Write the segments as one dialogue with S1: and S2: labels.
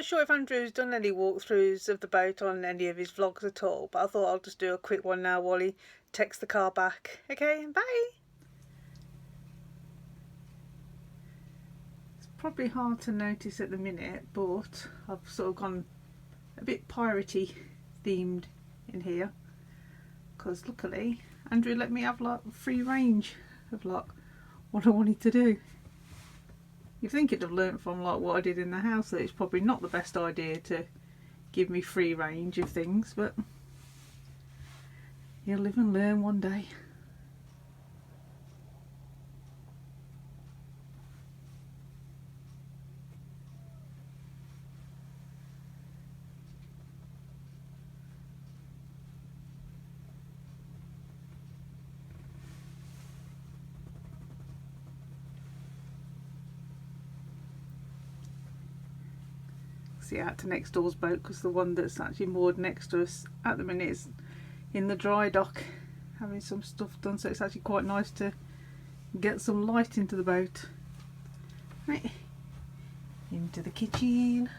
S1: quite sure if Andrew's done any walkthroughs of the boat on any of his vlogs at all, but I thought I'll just do a quick one now while he takes the car back. Okay, bye! It's probably hard to notice at the minute, but I've sort of gone a bit piratey themed in here, because luckily Andrew let me have like free range of like what I wanted to do. You'd think it'd have learnt from like what I did in the house that it's probably not the best idea to give me free range of things, but you'll live and learn one day. See out to next door's boat, because the one that's actually moored next to us at the minute is in the dry dock having some stuff done, so it's actually quite nice to get some light into the boat. Right, into the kitchen.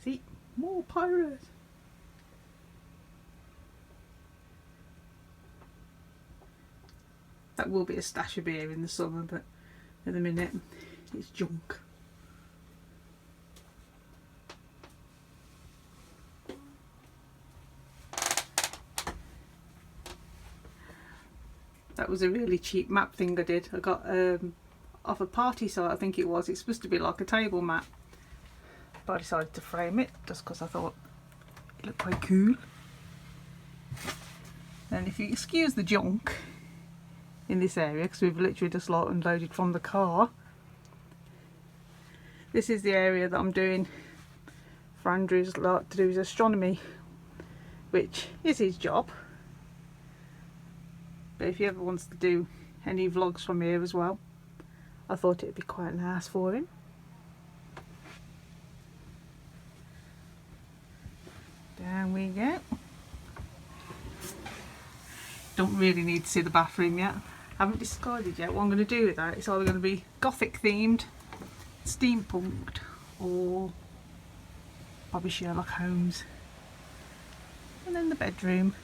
S1: See, more pirates. That will be a stash of beer in the summer, but at the minute it's junk. That was a really cheap map thing I did. I got off a party site, I think it was. It's supposed to be like a table mat, but I decided to frame it just because I thought it looked quite cool. And if you excuse the junk in this area, because we've literally just like unloaded from the car, this is the area that I'm doing for Andrew's like to do his astronomy, which is his job. But if he ever wants to do any vlogs from here as well, I thought it'd be quite nice for him. Down we go. Don't really need to see the bathroom yet. I haven't decided yet what I'm going to do with that. It's either going to be gothic themed, steampunked, or probably Sherlock Holmes. And then the bedroom,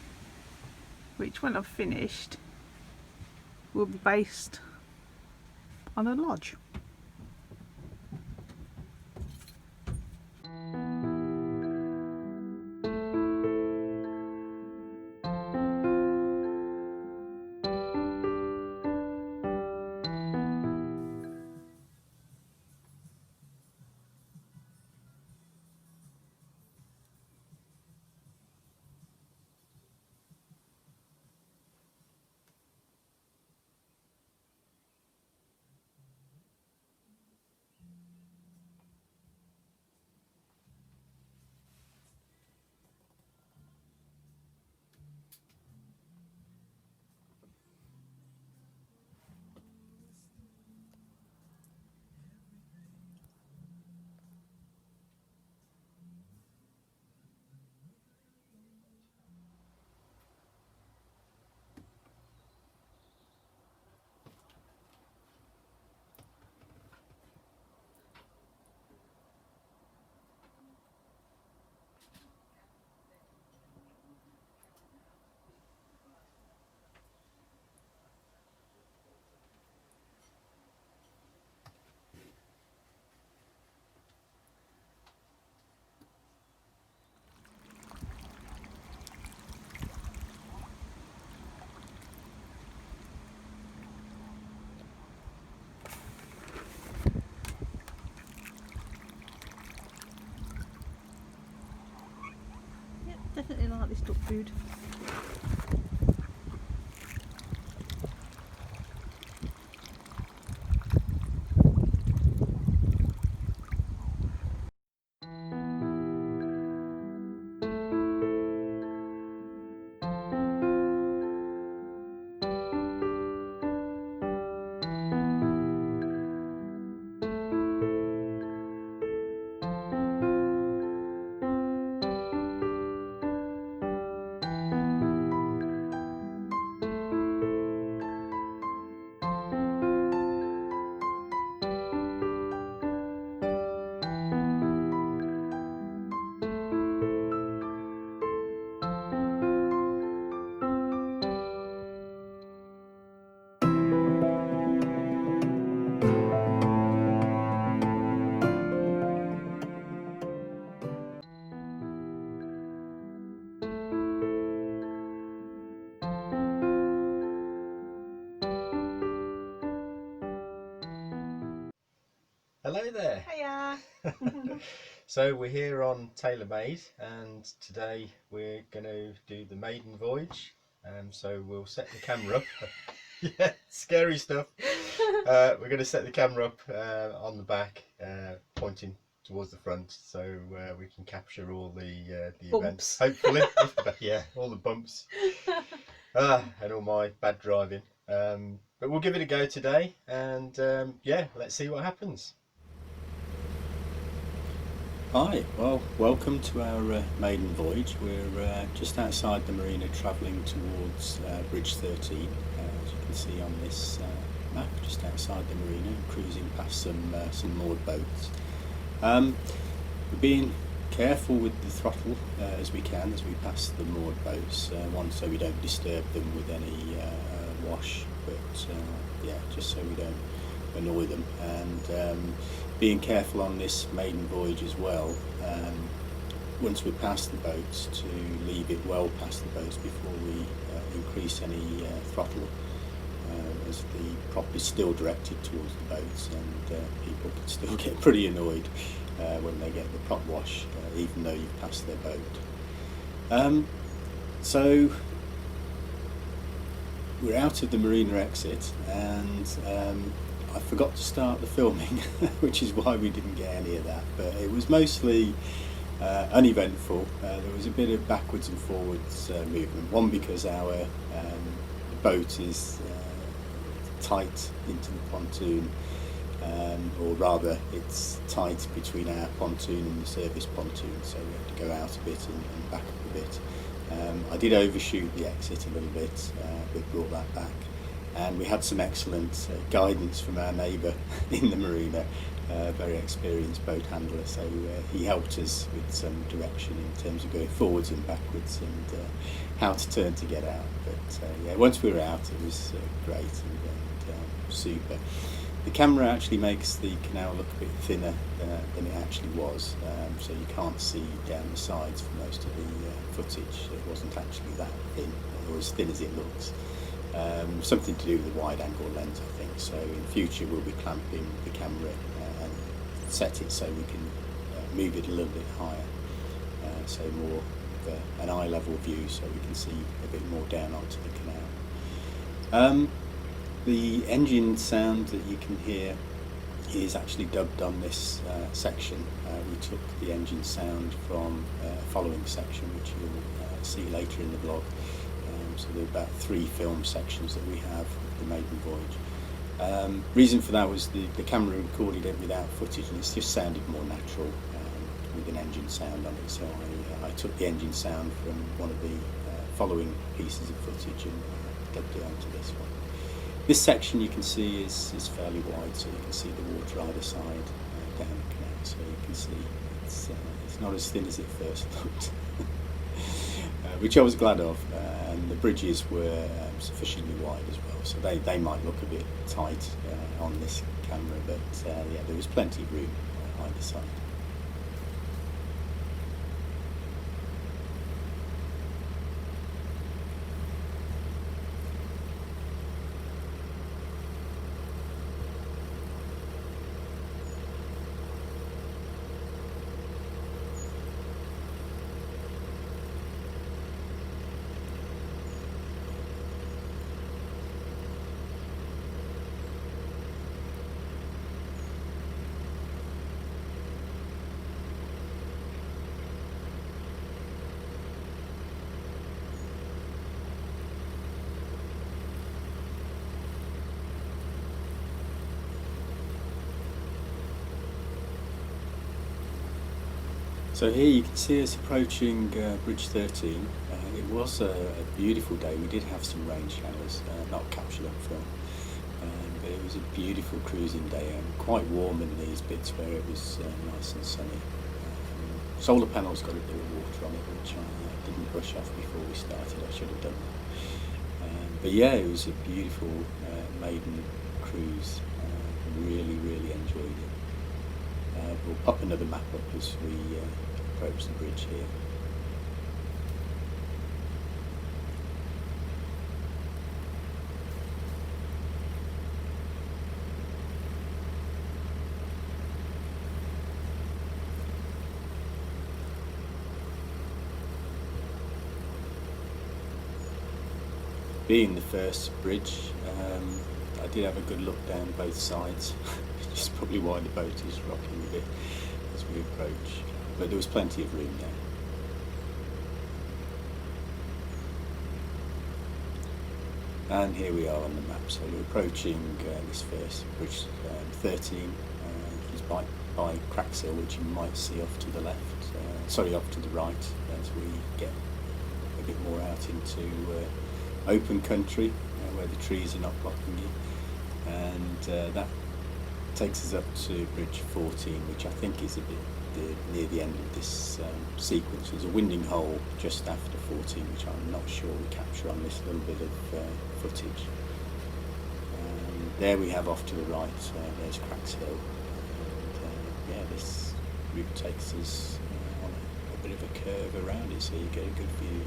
S1: which when I've finished will be based on a lodge. Definitely like this duck food.
S2: Hello there.
S1: Hiya.
S2: So we're here on Tailor Made, and today we're going to do the Maiden Voyage. So we'll set the camera up. Yeah, scary stuff. We're going to set the camera up on the back, pointing towards the front, so we can capture all the events.
S1: Bumps.
S2: Hopefully, yeah, all the bumps and all my bad driving. But we'll give it a go today, and yeah, let's see what happens. Hi, well, welcome to our maiden voyage. We're just outside the marina, travelling towards Bridge 13, as you can see on this map, just outside the marina, cruising past some moored boats. We're being careful with the throttle as we can as we pass the moored boats, one, so we don't disturb them with any wash, but yeah, just so we don't annoy them, and being careful on this maiden voyage as well, once we pass the boats, to leave it well past the boats before we increase any throttle, as the prop is still directed towards the boats, and people can still get pretty annoyed when they get the prop wash, even though you've passed their boat. So we're out of the marina exit, and I forgot to start the filming, which is why we didn't get any of that, but it was mostly uneventful. There was a bit of backwards and forwards movement, one because our boat is tight into the pontoon, or rather it's tight between our pontoon and the service pontoon, so we have to go out a bit and back up a bit. I did overshoot the exit a little bit, but brought that back. And we had some excellent guidance from our neighbour in the marina, very experienced boat handler, so he helped us with some direction in terms of going forwards and backwards, and how to turn to get out. But yeah, once we were out, it was great and super. The camera actually makes the canal look a bit thinner than it actually was, so you can't see down the sides for most of the footage. It wasn't actually that thin, or as thin as it looks. Something to do with the wide angle lens, I think. So in future we'll be clamping the camera and set it so we can move it a little bit higher, so more of an eye level view, so we can see a bit more down onto the canal. The engine sound that you can hear is actually dubbed on this section. We took the engine sound from a following section, which you'll see later in the vlog. So there are about 3 film sections that we have of the Maiden Voyage. Reason for that was the camera recorded it without footage, and it just sounded more natural with an engine sound on it. So I took the engine sound from one of the following pieces of footage and dubbed it onto this one. This section you can see is fairly wide, so you can see the water either side down the canal. So you can see it's not as thin as it first looked. Which I was glad of, and the bridges were sufficiently wide as well, so they might look a bit tight on this camera, but yeah, there was plenty of room either side. So here you can see us approaching Bridge 13. It was a beautiful day. We did have some rain showers, not captured on film, but it was a beautiful cruising day, and quite warm in these bits where it was nice and sunny. Solar panels got a bit of water on it, which I didn't brush off before we started. I should have done that. But yeah, it was a beautiful maiden cruise. Really, really enjoyed it. We'll pop another map up as we approach the bridge here. being the first bridge, I did have a good look down both sides, which is probably why the boat is rocking a bit as we approach, but there was plenty of room there. And here we are on the map, so we're approaching this first bridge, 13, which is by Crackshill, which you might see off to the left, off to the right, as we get a bit more out into open country, where the trees are not blocking you. And that takes us up to bridge 14, which I think is a bit near the end of this sequence. There's a winding hole just after 14, which I'm not sure we capture on this little bit of footage. There we have off to the right, there's Crackshill, and yeah, this route takes us on a bit of a curve around it, so you get a good view.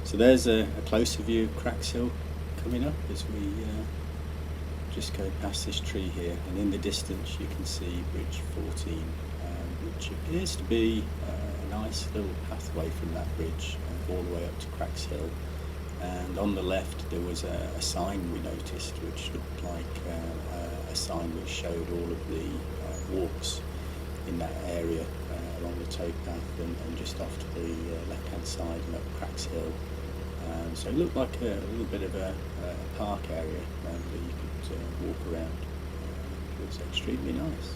S2: So there's a closer view of Crackshill coming up as we just go past this tree here, and in the distance you can see bridge 14, which appears to be a nice little pathway from that bridge all the way up to Crackshill. And on the left there was a sign we noticed, which looked like a sign which showed all of the walks in that area along the towpath and just off to the left hand side and up Crackshill. So it looked like a little bit of a park area that you could walk around. It was extremely nice.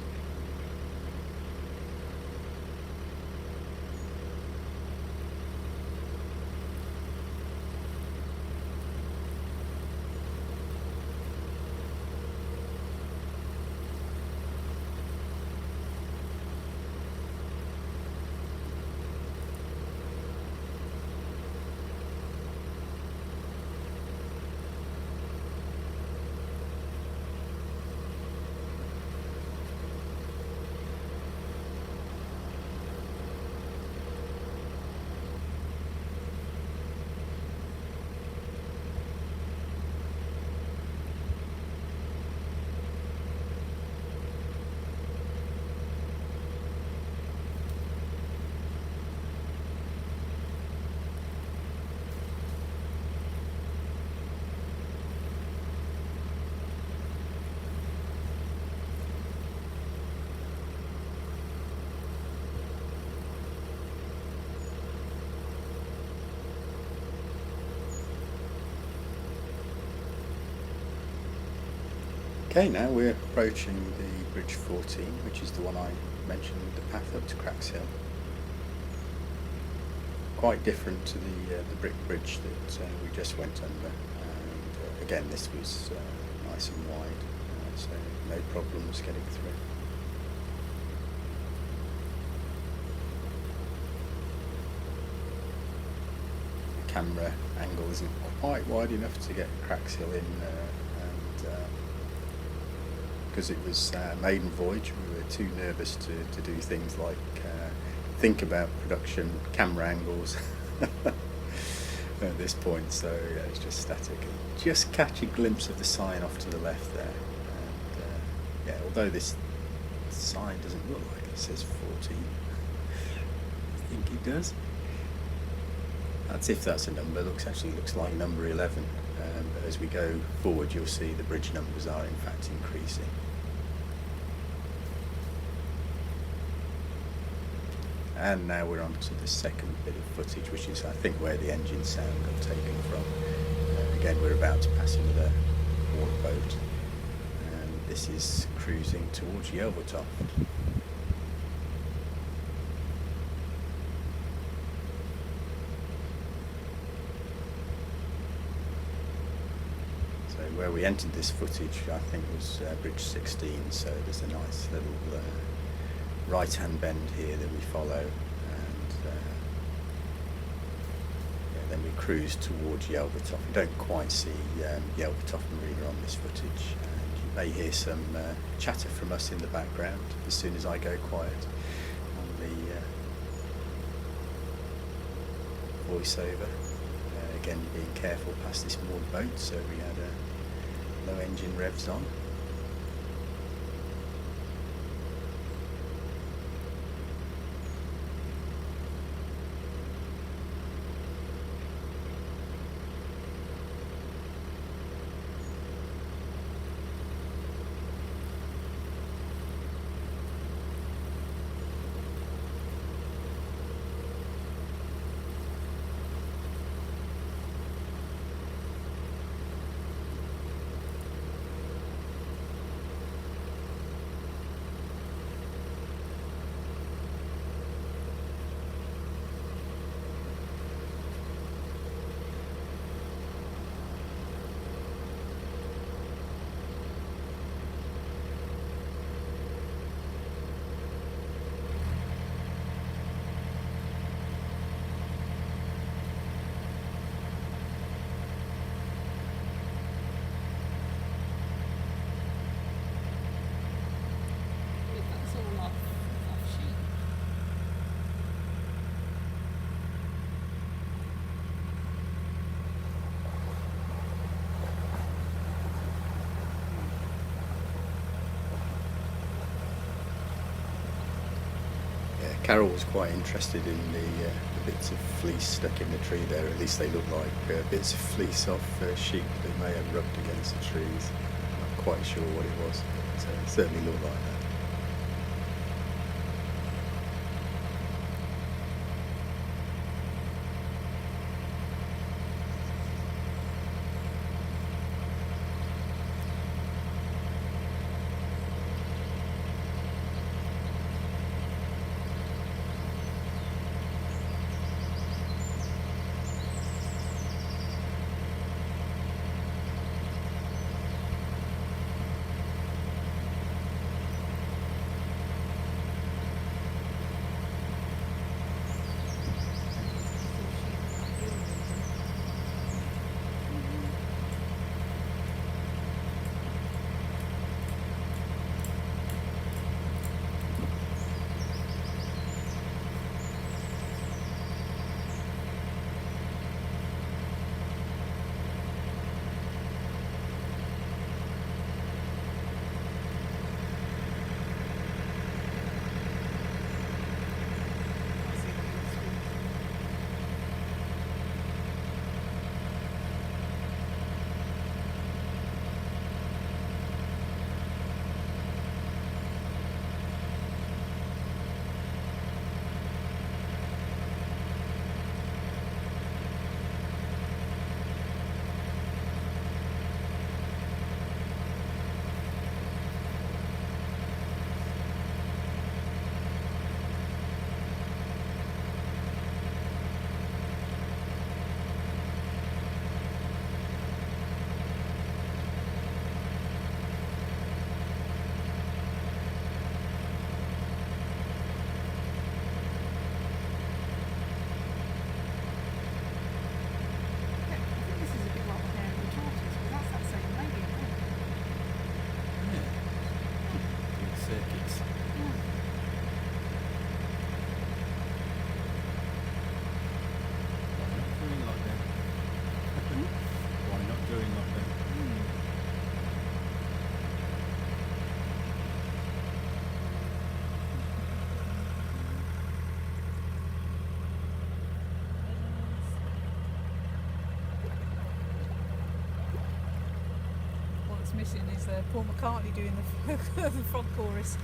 S2: Okay, now we're approaching the bridge 14, which is the one I mentioned, the path up to Crackshill. Quite different to the brick bridge that we just went under, and again this was nice and wide, so no problems getting through. The camera angle isn't quite wide enough to get Crackshill in, and because it was Maiden Voyage, we were too nervous to do things like think about production camera angles at this point, so yeah, it's just static. Just catch a glimpse of the sign off to the left there, Yeah, although this sign doesn't look like it says 14. I think it does. That's if that's a number. Actually looks like number 11. But as we go forward, you'll see the bridge numbers are in fact increasing. And now we're on to the second bit of footage, which is I think where the engine sound got taken from. Again, we're about to pass another wharf boat, and this is cruising towards Yelvertoft. So where we entered this footage, I think was Bridge 16, so there's a nice little right-hand bend here that we follow, and then we cruise towards Yelvertoft. You don't quite see Yelvertoft Marina on this footage, and you may hear some chatter from us in the background as soon as I go quiet on the voiceover. Again, being careful past this moored boat, so we had low engine revs on. Carole was quite interested in the bits of fleece stuck in the tree there. At least they look like bits of fleece off sheep that may have rubbed against the trees. I'm not quite sure what it was, but it certainly looked like that.
S1: missing is Paul McCartney doing the, the frog chorus.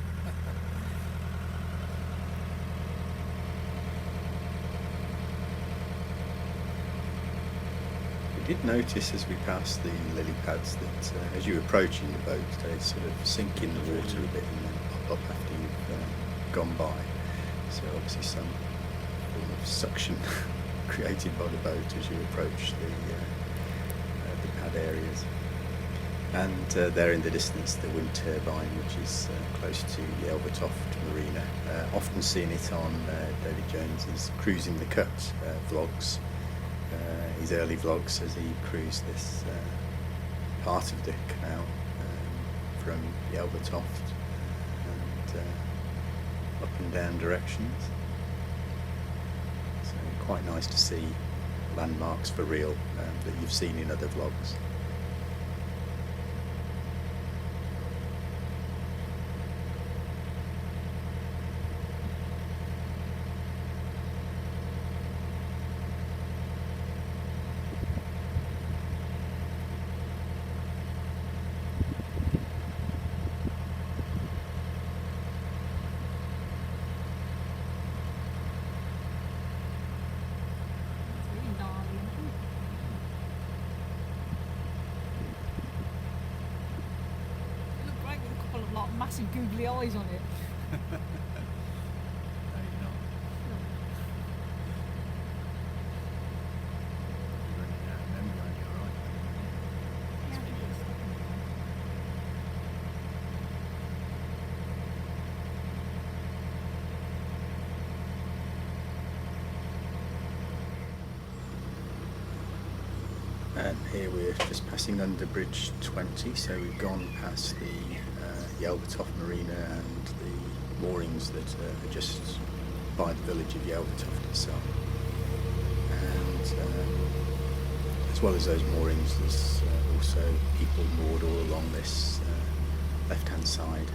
S2: We did notice as we passed the lily pads that as you're approaching the boat, they sort of sink in the water a bit and then pop up after you've gone by. So obviously some form of suction created by the boat as you approach the pad areas. And there in the distance the wind turbine, which is close to the Elvertoft Marina. Often seen it on David Jones's Cruising the Cut vlogs. His early vlogs as he cruised this part of the canal from the Elvertoft and up and down directions. So quite nice to see landmarks for real that you've seen in other vlogs.
S1: Massive googly eyes on it.
S2: No, you're not. You're running out of memory, aren't you? All right. And here we're just passing under Bridge 20, so we've gone past the Elvertoft Marina and the moorings that are just by the village of Elvertoft itself. And as well as those moorings, there's also people moored all along this left-hand side.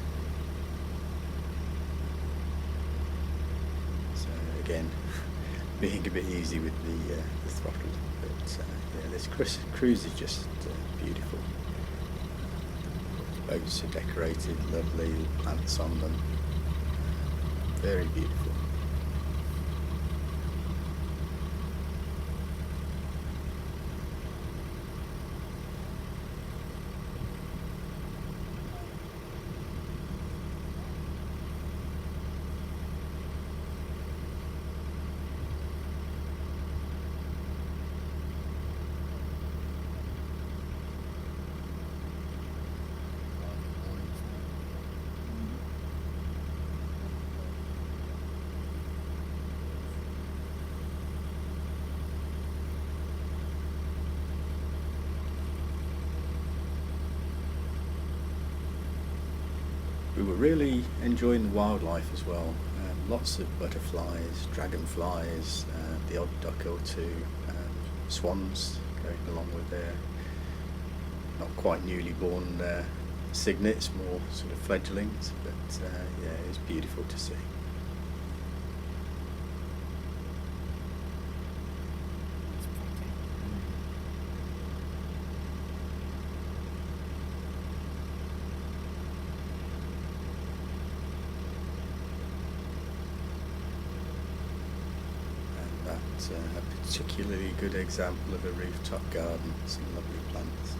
S2: So again, being a bit easy with the throttle, but yeah, this cruise is just beautiful. Boats are decorated, lovely, plants on them, very beautiful. We were really enjoying the wildlife as well. Lots of butterflies, dragonflies, the odd duck or two, swans going along with their not quite newly born cygnets, more sort of fledglings, but yeah, it was beautiful to see. A particularly good example of a rooftop garden, some lovely plants.